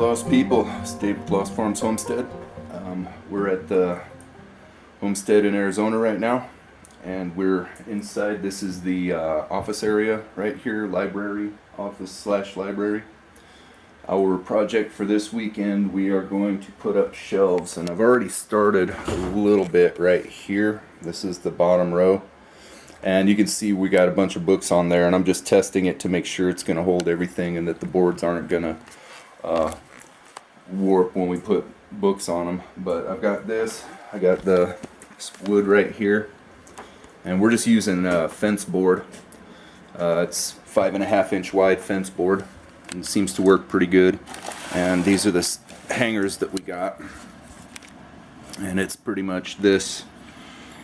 Lost people, it's Dave with Lost Farms Homestead. We're at the Homestead in Arizona right now, and we're inside. This is the office area right here, library, office slash library. Our project for this weekend, we are going to put up shelves, and I've already started a little bit right here. This is the bottom row, and you can see we got a bunch of books on there, and I'm just testing it to make sure it's going to hold everything and that the boards aren't going to warp when we put books on them. But I've got this, I got the wood right here, and we're just using fence board. It's 5.5 inch wide fence board, and it seems to work pretty good. And these are the hangers that we got, and it's pretty much this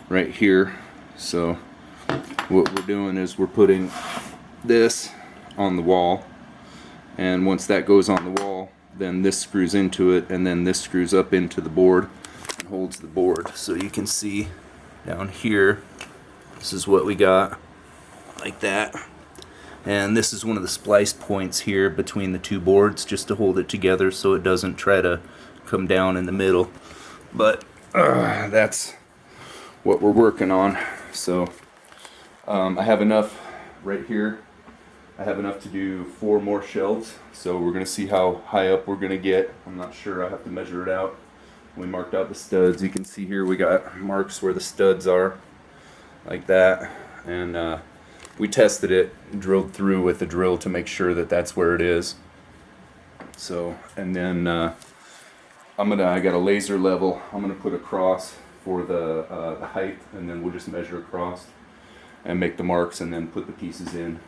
right here. So what we're doing is we're putting this on the wall, and once that goes on the wall, then this screws into it, and then this screws up into the board and holds the board. So you can see down here, this is what we got, like that. And this is one of the splice points here between the two boards, just to hold it together so it doesn't try to come down in the middle. But that's what we're working on. So I have enough right here. I have enough to do 4 more shelves, so we're going to see how high up we're going to get. I'm not sure, I have to measure it out. We marked out the studs. You can see here we got marks where the studs are, like that. And we tested it, drilled through with a drill to make sure that that's where it is. So, and then I got a laser level. I'm going to put across for the height, and then we'll just measure across and make the marks and then put the pieces in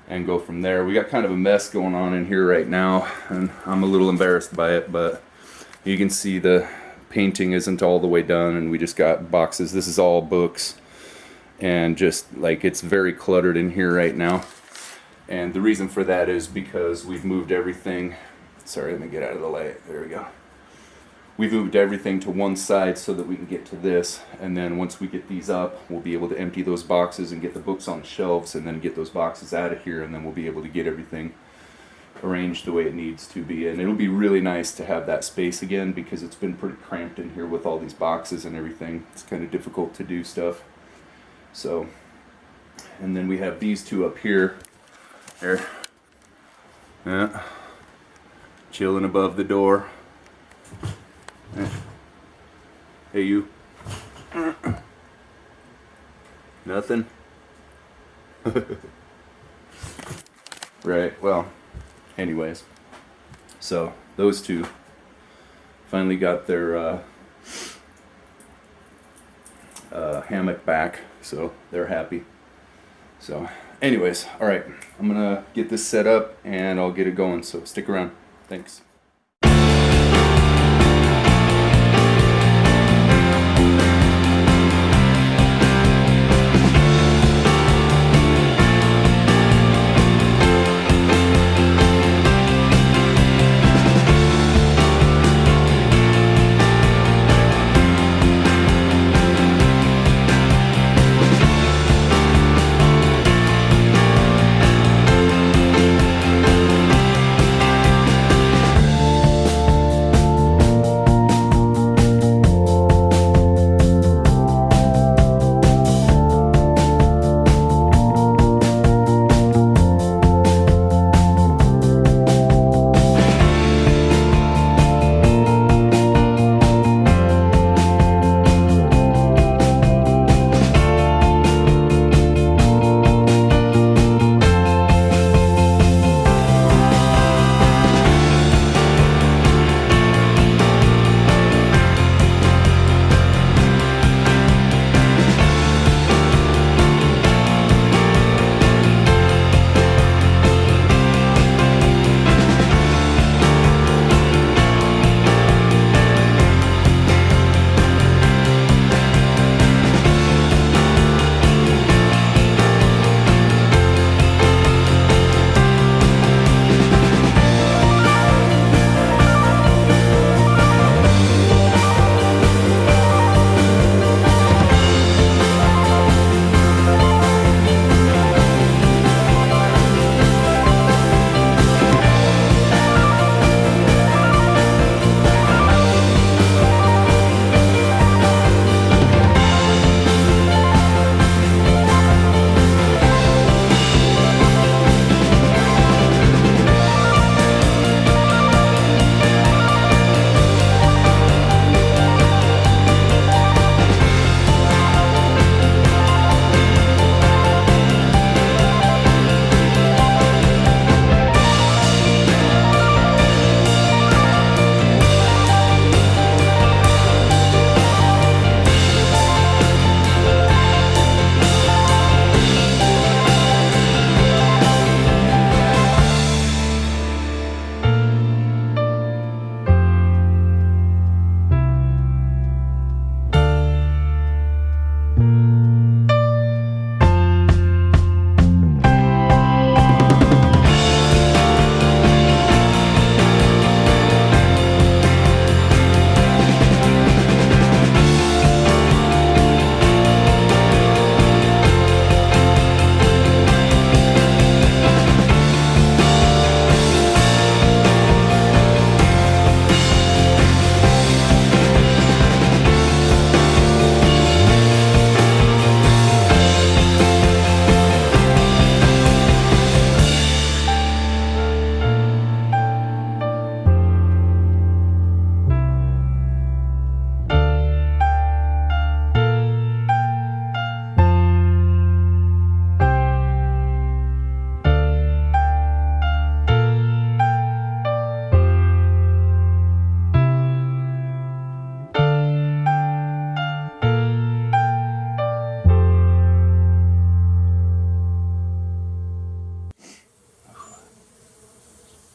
and go from there. We got kind of a mess going on in here right now, and I'm a little embarrassed by it, but you can see the painting isn't all the way done, and we just got boxes. This is all books, and just like it's very cluttered in here right now. And the reason for that is because we've moved everything. Sorry, let me get out of the light. There we go. We've moved everything to one side so that we can get to this, and then once we get these up, we'll be able to empty those boxes and get the books on the shelves, and then get those boxes out of here, and then we'll be able to get everything arranged the way it needs to be. And it'll be really nice to have that space again, because it's been pretty cramped in here with all these boxes and everything. It's kind of difficult to do stuff. So, and then we have these two up here. There. Yeah. Chilling above the door. Hey, you. Nothing? Right, well, anyways. So, those two finally got their hammock back, so they're happy. So, anyways, alright, I'm gonna get this set up and I'll get it going, so stick around. Thanks.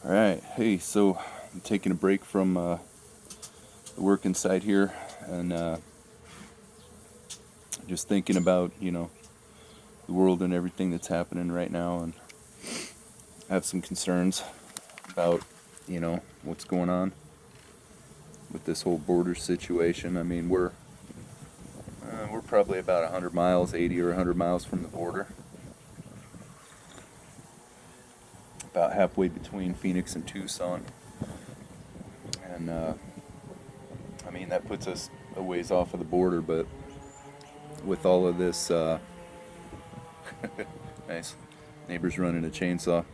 Alright, hey, so I'm taking a break from the work inside here, and just thinking about, the world and everything that's happening right now, and I have some concerns about, what's going on with this whole border situation. I mean, we're probably about 100 miles, 80 or 100 miles from the border. About halfway between Phoenix and Tucson. And, I mean, that puts us a ways off of the border, but with all of this, nice, neighbors running a chainsaw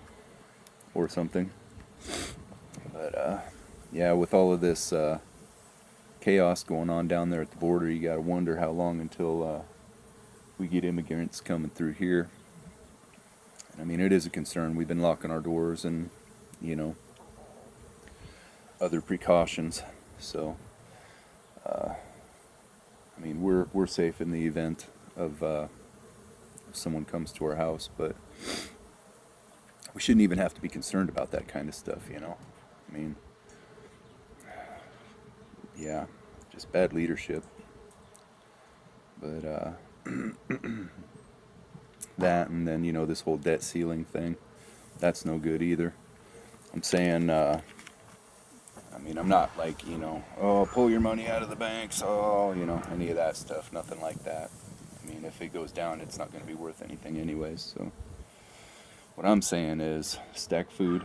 or something. But, yeah, with all of this chaos going on down there at the border, you gotta wonder how long until we get immigrants coming through here. I mean, it is a concern. We've been locking our doors and, other precautions. So, I mean, we're safe in the event of if someone comes to our house, but we shouldn't even have to be concerned about that kind of stuff, I mean, yeah, just bad leadership. But, that, and then this whole debt ceiling thing, that's no good either. I'm saying I mean, I'm not like, oh, pull your money out of the banks, oh, any of that stuff, nothing like that. I mean, if it goes down, it's not going to be worth anything anyways. So what I'm saying is stack food,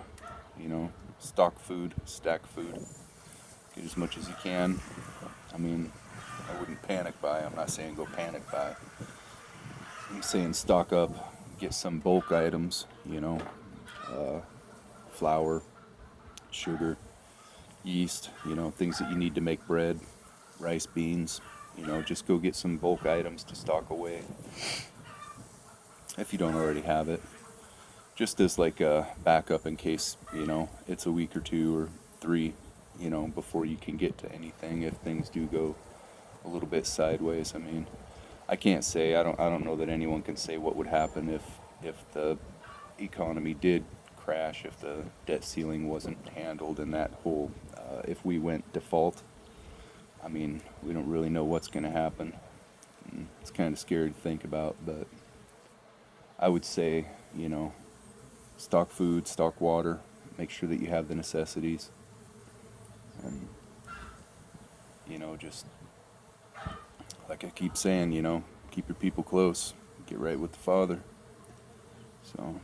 stock food, stack food, get as much as you can. I mean, I wouldn't panic buy. I'm not saying go panic buy. I'm saying stock up, get some bulk items, flour, sugar, yeast, things that you need to make bread, rice, beans, just go get some bulk items to stock away if you don't already have it. Just as like a backup in case, it's a week or 2 or 3, before you can get to anything if things do go a little bit sideways. I mean, I can't say, I don't know that anyone can say what would happen if the economy did crash, if the debt ceiling wasn't handled, and that whole, if we went default. I mean, we don't really know what's going to happen. It's kind of scary to think about, but I would say, stock food, stock water, make sure that you have the necessities, and, just like I keep saying, keep your people close, get right with the Father. So,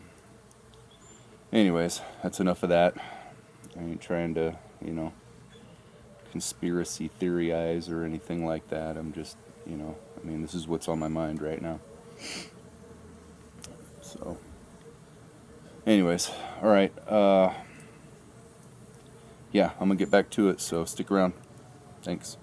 anyways, that's enough of that. I ain't trying to, conspiracy theorize or anything like that. I'm just, I mean, this is what's on my mind right now. So, anyways, all right. Yeah, I'm gonna get back to it, so stick around. Thanks.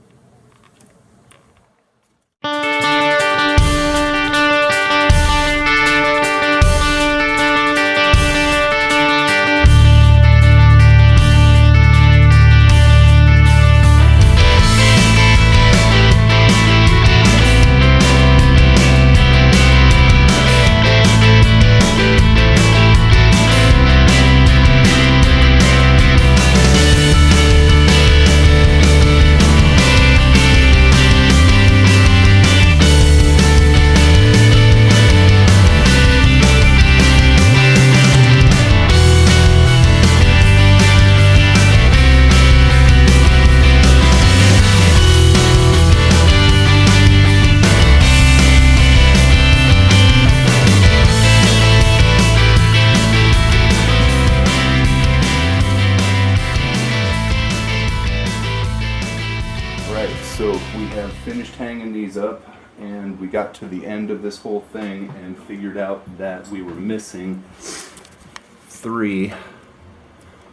So we have finished hanging these up, and we got to the end of this whole thing and figured out that we were missing 3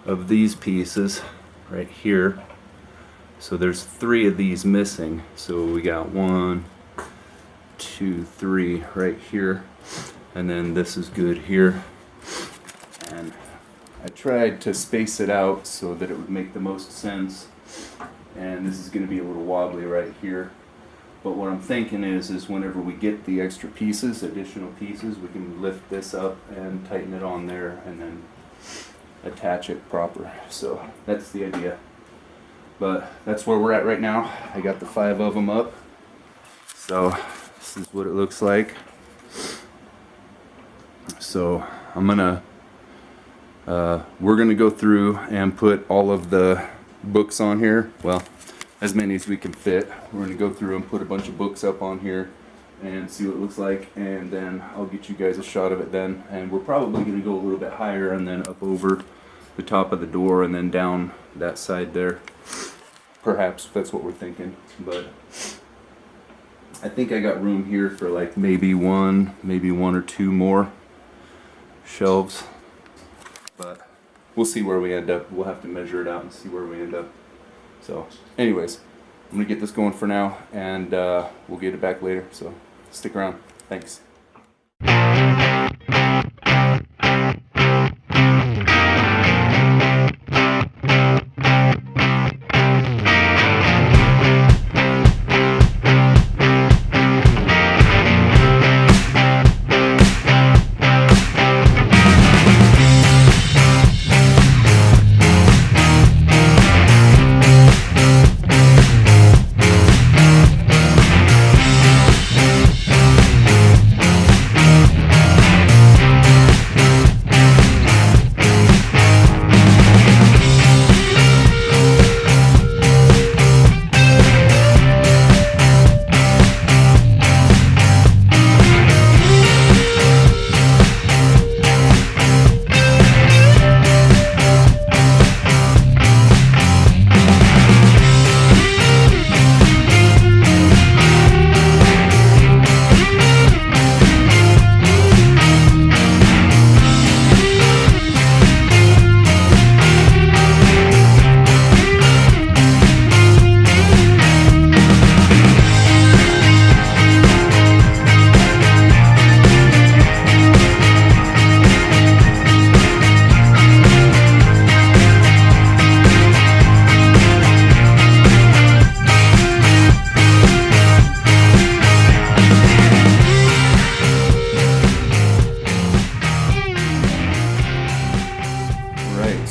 of these pieces right here. So there's 3 of these missing. So we got 1, 2, 3 right here, and then this is good here. And I tried to space it out so that it would make the most sense. And this is going to be a little wobbly right here. But what I'm thinking is whenever we get the extra pieces, additional pieces, we can lift this up and tighten it on there, and attach it proper. So that's the idea. But that's where we're at right now. I got the 5 of them up. So this is what it looks like. So I'm gonna we're gonna go through and put all of the books on here. Well, as many as we can fit. We're gonna go through and put a bunch of books up on here and see what it looks like, and then I'll get you guys a shot of it then. And we're probably gonna go a little bit higher and then up over the top of the door and then down that side there. Perhaps that's what we're thinking, but I think I got room here for like maybe one or two more shelves, but we'll see where we end up. We'll have to measure it out and see where we end up. So anyways, I'm gonna get this going for now, and we'll get it back later, so stick around. Thanks.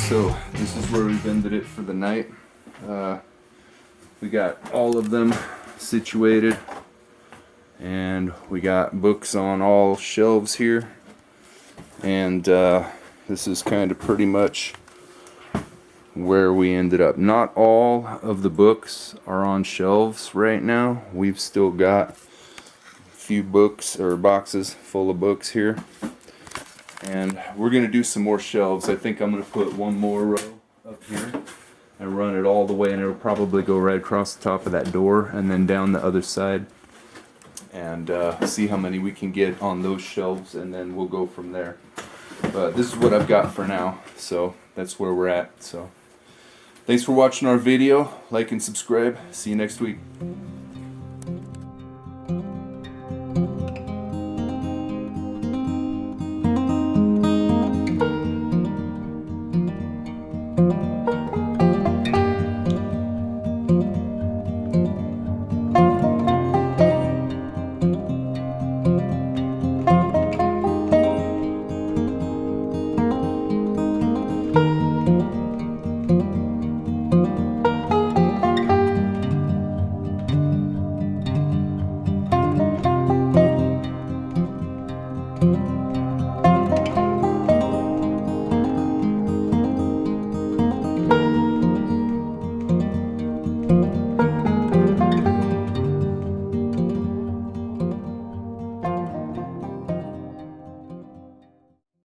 So this is where we've ended it for the night. We got all of them situated, and we got books on all shelves here, and this is kind of pretty much where we ended up. Not all of the books are on shelves right now. We've still got a few books or boxes full of books here. And we're going to do some more shelves. I think I'm going to put one more row up here and run it all the way, and it'll probably go right across the top of that door and then down the other side, and see how many we can get on those shelves, and then we'll go from there. But this is what I've got for now, so that's where we're at. So thanks for watching our video. Like and subscribe. See you next week.